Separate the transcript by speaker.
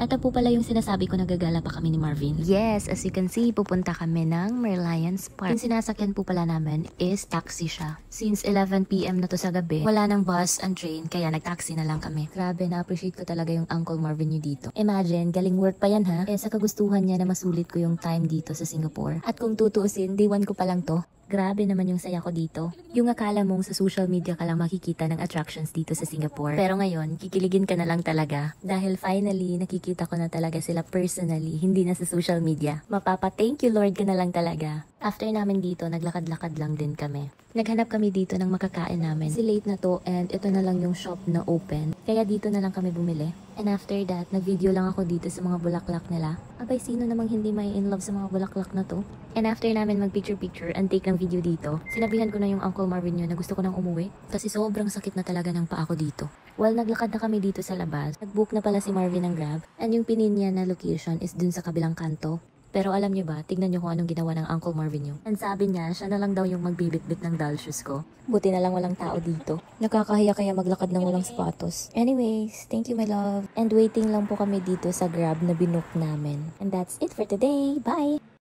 Speaker 1: Ito po pala yung sinasabi ko, nagagala pa kami ni Marvin.
Speaker 2: Yes, as you can see, pupunta kami ng Merlions Park.
Speaker 1: Yung sinasakyan po pala namin is taxi siya. Since 11 PM na to sa gabi, wala nang bus and train, kaya nag-taxi na lang kami. Grabe, na-appreciate ko talaga yung Uncle Marvin nyo dito. Imagine, galing work pa yan ha. Sa kagustuhan niya na masulit ko yung time dito sa Singapore. At kung tutuusin, day 1 ko pa lang to. Grabe naman yung saya ko dito. Yung akala mong sa social media ka lang makikita ng attractions dito sa Singapore. Pero ngayon, kikiligin ka na lang talaga. Dahil finally, nakikita ko na talaga sila personally, hindi na sa social media. Mapapa-thank you Lord ka na lang talaga. After namin dito, naglakad-lakad lang din kami. Naghanap kami dito ng makakain namin. Si late na to and ito na lang yung shop na open. Kaya dito na lang kami bumili. And after that, nag-video lang ako dito sa mga bulaklak nila. Abay, sino namang hindi may in love sa mga bulaklak na to? And after namin mag-picture-picture and take ng video dito, sinabihan ko na yung Uncle Marvin yun na gusto ko nang umuwi. Kasi sobrang sakit na talaga ng paa ko dito. Well, naglakad na kami dito sa labas. Nag-book na pala si Marvin ng Grab. And yung pinin niya na location is dun sa kabilang kanto. Pero alam niyo ba, tignan niyo kung anong ginawa ng Uncle Marvin niyo. And sabi niya, siya na lang daw yung magbibitbit ng doll shoes ko. Buti na lang walang tao dito. Nakakahiya kaya maglakad ng walang sapatos. Anyways, thank you my love. And waiting lang po kami dito sa Grab na binook namin. And that's it for today. Bye!